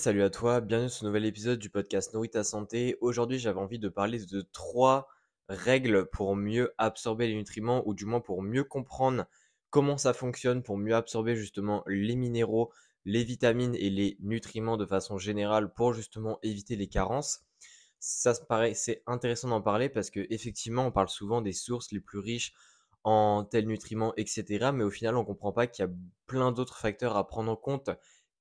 Salut à toi, bienvenue sur ce nouvel épisode du podcast Nourris ta santé. Aujourd'hui, j'avais envie de parler de trois règles pour mieux absorber les nutriments ou du moins pour mieux comprendre comment ça fonctionne, pour mieux absorber justement les minéraux, les vitamines et les nutriments de façon générale pour justement éviter les carences. Ça se paraît, c'est intéressant d'en parler parce que effectivement, on parle souvent des sources les plus riches en tels nutriments, etc. Mais au final, on comprend pas qu'il y a plein d'autres facteurs à prendre en compte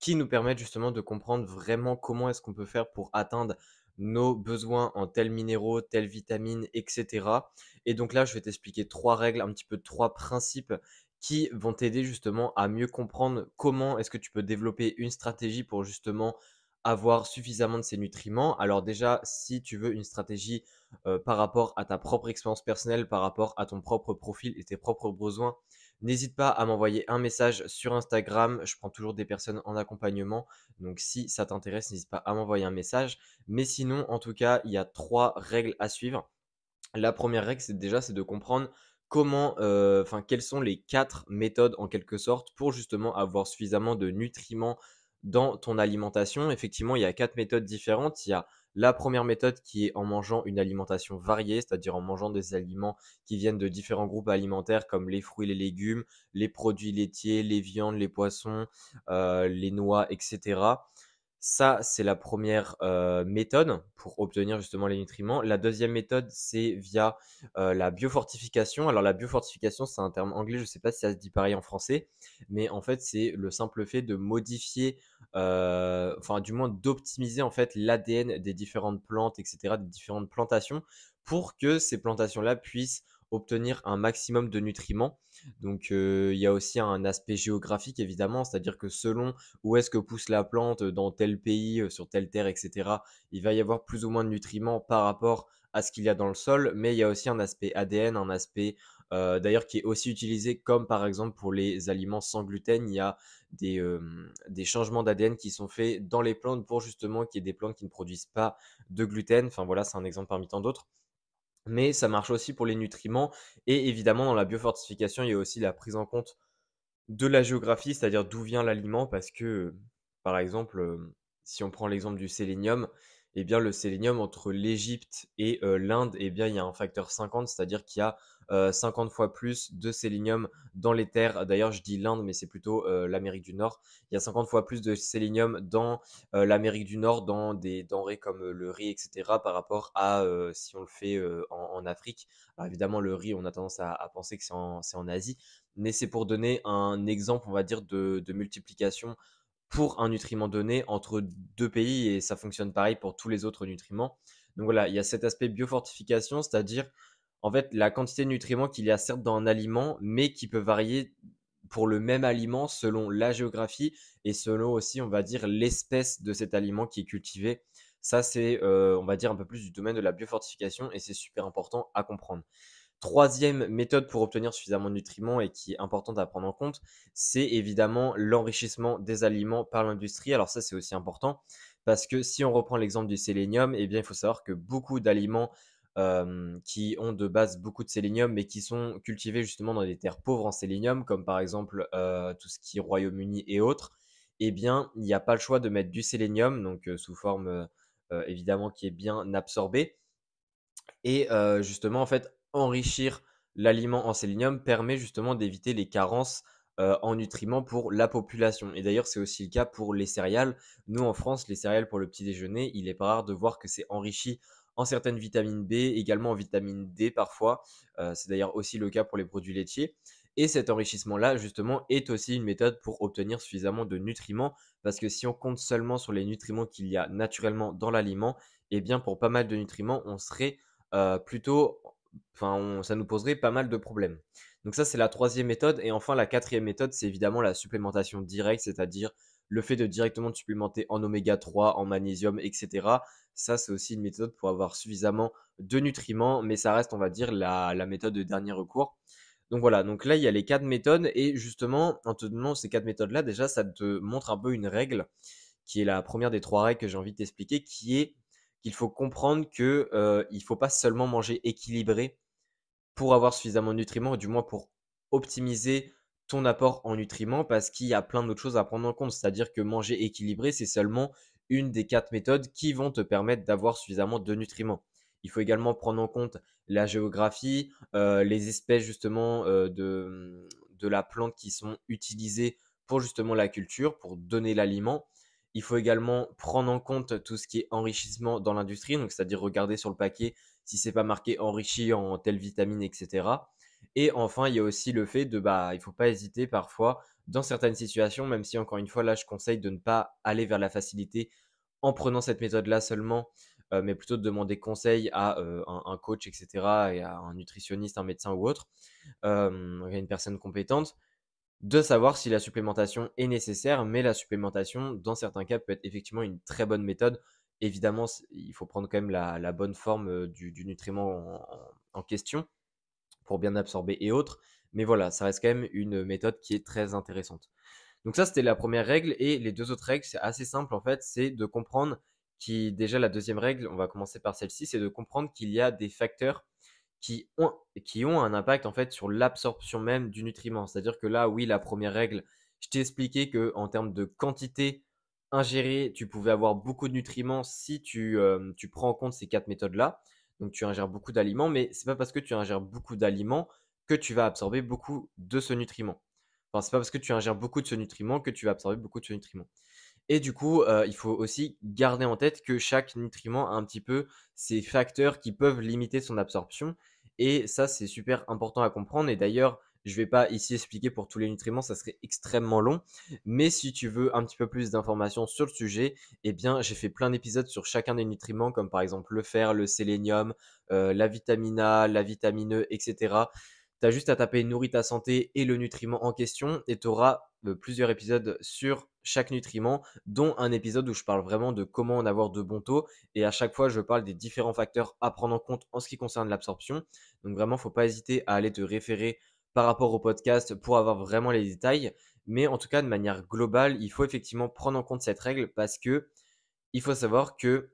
qui nous permettent justement de comprendre vraiment comment est-ce qu'on peut faire pour atteindre nos besoins en tels minéraux, telles vitamines, etc. Et donc là, je vais t'expliquer trois règles, un petit peu trois principes qui vont t'aider justement à mieux comprendre comment est-ce que tu peux développer une stratégie pour justement avoir suffisamment de ces nutriments. Alors déjà, si tu veux une stratégie par rapport à ta propre expérience personnelle, par rapport à ton propre profil et tes propres besoins, n'hésite pas à m'envoyer un message sur Instagram. Je prends toujours des personnes en accompagnement. Donc si ça t'intéresse, n'hésite pas à m'envoyer un message. Mais sinon, en tout cas, il y a trois règles à suivre. La première règle, c'est de comprendre comment, quelles sont les quatre méthodes en quelque sorte pour justement avoir suffisamment de nutriments dans ton alimentation. Effectivement, il y a quatre méthodes différentes. Il y a la première méthode qui est en mangeant une alimentation variée, c'est-à-dire en mangeant des aliments qui viennent de différents groupes alimentaires comme les fruits, les légumes, les produits laitiers, les viandes, les poissons, les noix, etc. Ça, c'est la première méthode pour obtenir justement les nutriments. La deuxième méthode, c'est via la biofortification. Alors la biofortification, c'est un terme anglais, je ne sais pas si ça se dit pareil en français, mais en fait, c'est le simple fait de modifier, du moins d'optimiser en fait l'ADN des différentes plantes, etc., des différentes plantations, pour que ces plantations-là puissent obtenir un maximum de nutriments. Donc, il y a aussi un aspect géographique évidemment, c'est-à-dire que selon où est-ce que pousse la plante dans tel pays, sur telle terre, etc. Il va y avoir plus ou moins de nutriments par rapport à ce qu'il y a dans le sol, mais il y a aussi un aspect ADN, un aspect d'ailleurs qui est aussi utilisé comme par exemple pour les aliments sans gluten, il y a des changements d'ADN qui sont faits dans les plantes pour justement qu'il y ait des plantes qui ne produisent pas de gluten. Enfin voilà, c'est un exemple parmi tant d'autres. Mais ça marche aussi pour les nutriments et évidemment dans la biofortification, il y a aussi la prise en compte de la géographie, c'est-à-dire d'où vient l'aliment parce que, par exemple, si on prend l'exemple du sélénium, eh bien le sélénium entre l'Égypte et l'Inde, eh bien il y a un facteur 50, c'est-à-dire qu'il y a 50 fois plus de sélénium dans les terres. D'ailleurs, je dis l'Inde, mais c'est plutôt l'Amérique du Nord. Il y a 50 fois plus de sélénium dans l'Amérique du Nord, dans des denrées comme le riz, etc., par rapport à si on le fait en Afrique. Alors évidemment, le riz, on a tendance à penser que c'est en Asie, mais c'est pour donner un exemple, on va dire, de multiplication pour un nutriment donné entre deux pays et ça fonctionne pareil pour tous les autres nutriments. Donc voilà, il y a cet aspect biofortification, c'est-à-dire en fait la quantité de nutriments qu'il y a certes dans un aliment, mais qui peut varier pour le même aliment selon la géographie et selon aussi, on va dire, l'espèce de cet aliment qui est cultivé. Ça, c'est, on va dire, un peu plus du domaine de la biofortification et c'est super important à comprendre. Troisième méthode pour obtenir suffisamment de nutriments et qui est importante à prendre en compte, c'est évidemment l'enrichissement des aliments par l'industrie. Alors ça, c'est aussi important parce que si on reprend l'exemple du sélénium, eh bien, il faut savoir que beaucoup d'aliments qui ont de base beaucoup de sélénium, mais qui sont cultivés justement dans des terres pauvres en sélénium, comme par exemple tout ce qui est Royaume-Uni et autres, eh bien, il n'y a pas le choix de mettre du sélénium, donc sous forme évidemment qui est bien absorbée. Et justement, en fait, enrichir l'aliment en sélénium permet justement d'éviter les carences en nutriments pour la population. Et d'ailleurs, c'est aussi le cas pour les céréales. Nous, en France, les céréales pour le petit déjeuner, il est pas rare de voir que c'est enrichi en certaines vitamines B, également en vitamine D parfois. C'est d'ailleurs aussi le cas pour les produits laitiers. Et cet enrichissement-là, justement, est aussi une méthode pour obtenir suffisamment de nutriments. Parce que si on compte seulement sur les nutriments qu'il y a naturellement dans l'aliment, eh bien, pour pas mal de nutriments, on serait plutôt, ça nous poserait pas mal de problèmes. Donc ça, c'est la troisième méthode. Et enfin, la quatrième méthode, c'est évidemment la supplémentation directe, c'est-à-dire le fait de directement te supplémenter en oméga 3, en magnésium, etc. Ça, c'est aussi une méthode pour avoir suffisamment de nutriments, mais ça reste, on va dire, la méthode de dernier recours. Donc voilà, donc là, il y a les quatre méthodes. Et justement, en te donnant ces quatre méthodes-là, déjà, ça te montre un peu une règle qui est la première des trois règles que j'ai envie de t'expliquer, qui est qu'il faut comprendre que il faut pas seulement manger équilibré pour avoir suffisamment de nutriments, ou du moins pour optimiser ton apport en nutriments, parce qu'il y a plein d'autres choses à prendre en compte. C'est-à-dire que manger équilibré, c'est seulement une des 4 méthodes qui vont te permettre d'avoir suffisamment de nutriments. Il faut également prendre en compte la géographie, les espèces justement, de la plante qui sont utilisées pour justement la culture, pour donner l'aliment. Il faut également prendre en compte tout ce qui est enrichissement dans l'industrie, donc c'est-à-dire regarder sur le paquet si c'est pas marqué enrichi en telle vitamine, et cetera. Et enfin, il y a aussi le fait de, il faut pas hésiter parfois dans certaines situations, même si encore une fois, là, je conseille de ne pas aller vers la facilité en prenant cette méthode-là seulement, mais plutôt de demander conseil à un coach, et cetera, et à un nutritionniste, un médecin ou autre, à une personne compétente, de savoir si la supplémentation est nécessaire. Mais la supplémentation, dans certains cas, peut être effectivement une très bonne méthode. Évidemment, il faut prendre quand même la bonne forme du nutriment en question pour bien absorber et autres. Mais voilà, ça reste quand même une méthode qui est très intéressante. Donc ça, c'était la première règle. Et les deux autres règles, c'est assez simple en fait, c'est de comprendre déjà la deuxième règle, on va commencer par celle-ci, c'est de comprendre qu'il y a des facteurs qui ont un impact en fait sur l'absorption même du nutriment. C'est-à-dire que là, oui, la première règle, je t'ai expliqué que en termes de quantité ingérée, tu pouvais avoir beaucoup de nutriments si tu prends en compte ces 4 méthodes-là. Donc tu ingères beaucoup d'aliments, mais c'est pas parce que tu ingères beaucoup d'aliments que tu vas absorber beaucoup de ce nutriment. Enfin, c'est pas parce que tu ingères beaucoup de ce nutriment que tu vas absorber beaucoup de ce nutriment. Et du coup, il faut aussi garder en tête que chaque nutriment a un petit peu ces facteurs qui peuvent limiter son absorption. Et ça, c'est super important à comprendre. Et d'ailleurs, je ne vais pas ici expliquer pour tous les nutriments, ça serait extrêmement long. Mais si tu veux un petit peu plus d'informations sur le sujet, eh bien, j'ai fait plein d'épisodes sur chacun des nutriments, comme par exemple le fer, le sélénium, la vitamine A, la vitamine E, etc. Tu as juste à taper nourrit ta santé et le nutriment en question et tu auras plusieurs épisodes sur chaque nutriment, dont un épisode où je parle vraiment de comment en avoir de bons taux. Et à chaque fois, je parle des différents facteurs à prendre en compte en ce qui concerne l'absorption. Donc vraiment, il ne faut pas hésiter à aller te référer par rapport au podcast pour avoir vraiment les détails. Mais en tout cas, de manière globale, il faut effectivement prendre en compte cette règle parce que il faut savoir que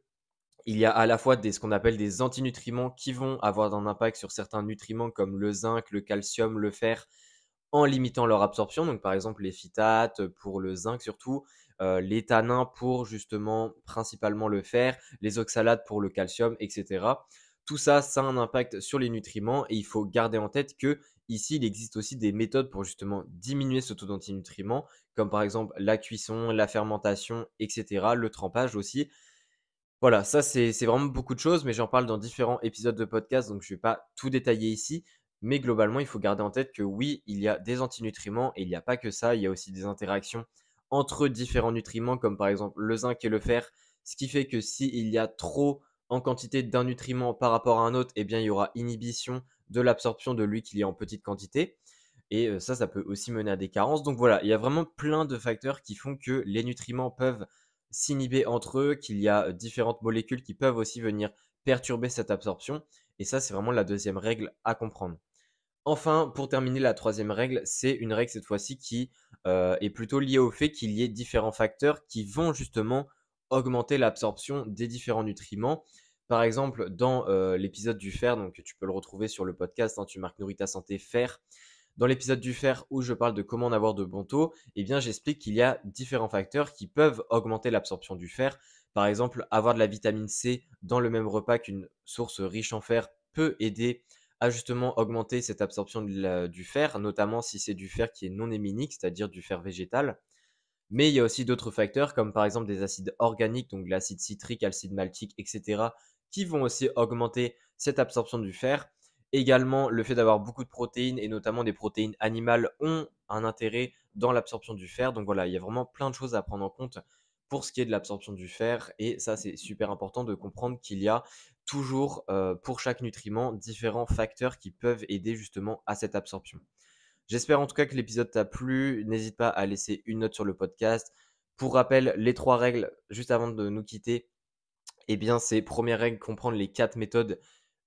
il y a à la fois ce qu'on appelle des antinutriments qui vont avoir un impact sur certains nutriments comme le zinc, le calcium, le fer, en limitant leur absorption. Donc par exemple les phytates pour le zinc surtout, les tanins pour justement principalement le fer, les oxalates pour le calcium, etc. Tout ça, ça a un impact sur les nutriments et il faut garder en tête que ici, il existe aussi des méthodes pour justement diminuer ce taux d'antinutriments, comme par exemple la cuisson, la fermentation, etc., le trempage aussi. Voilà, ça c'est vraiment beaucoup de choses, mais j'en parle dans différents épisodes de podcast, donc je ne vais pas tout détailler ici. Mais globalement, il faut garder en tête que oui, il y a des antinutriments et il n'y a pas que ça, il y a aussi des interactions entre différents nutriments, comme par exemple le zinc et le fer, ce qui fait que s'il y a trop en quantité d'un nutriment par rapport à un autre, eh bien il y aura inhibition de l'absorption de lui qu'il y a en petite quantité. Et ça peut aussi mener à des carences. Donc voilà, il y a vraiment plein de facteurs qui font que les nutriments peuvent s'inhiber entre eux, qu'il y a différentes molécules qui peuvent aussi venir perturber cette absorption. Et ça, c'est vraiment la deuxième règle à comprendre. Enfin, pour terminer, la troisième règle, c'est une règle cette fois-ci qui est plutôt liée au fait qu'il y ait différents facteurs qui vont justement augmenter l'absorption des différents nutriments. Par exemple, dans l'épisode du fer, donc tu peux le retrouver sur le podcast, hein, tu marques Nourris ta santé fer. Dans l'épisode du fer où je parle de comment en avoir de bons taux, eh bien, j'explique qu'il y a différents facteurs qui peuvent augmenter l'absorption du fer. Par exemple, avoir de la vitamine C dans le même repas qu'une source riche en fer peut aider à justement augmenter cette absorption du fer, notamment si c'est du fer qui est non héminique, c'est-à-dire du fer végétal. Mais il y a aussi d'autres facteurs comme par exemple des acides organiques, donc l'acide citrique, l'acide maltique, etc., qui vont aussi augmenter cette absorption du fer. Également, le fait d'avoir beaucoup de protéines et notamment des protéines animales ont un intérêt dans l'absorption du fer. Donc voilà, il y a vraiment plein de choses à prendre en compte pour ce qui est de l'absorption du fer. Et ça, c'est super important de comprendre qu'il y a toujours pour chaque nutriment différents facteurs qui peuvent aider justement à cette absorption. J'espère en tout cas que l'épisode t'a plu. N'hésite pas à laisser une note sur le podcast. Pour rappel, les 3 règles, juste avant de nous quitter, eh bien, c'est première règle, comprendre les 4 méthodes,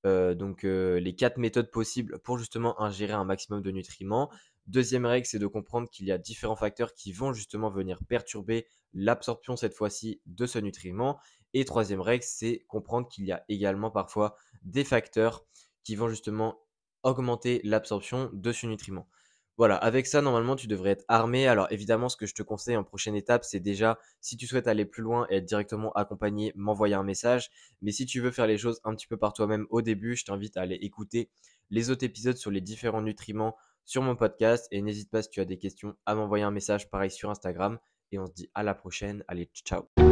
les 4 méthodes possibles pour justement ingérer un maximum de nutriments. Deuxième règle, c'est de comprendre qu'il y a différents facteurs qui vont justement venir perturber l'absorption cette fois-ci de ce nutriment. Et troisième règle, c'est comprendre qu'il y a également parfois des facteurs qui vont justement augmenter l'absorption de ce nutriment. Voilà, avec ça, normalement, tu devrais être armé. Alors évidemment, ce que je te conseille en prochaine étape, c'est déjà, si tu souhaites aller plus loin et être directement accompagné, m'envoyer un message. Mais si tu veux faire les choses un petit peu par toi-même au début, je t'invite à aller écouter les autres épisodes sur les différents nutriments sur mon podcast. Et n'hésite pas, si tu as des questions, à m'envoyer un message pareil sur Instagram. Et on se dit à la prochaine. Allez, ciao.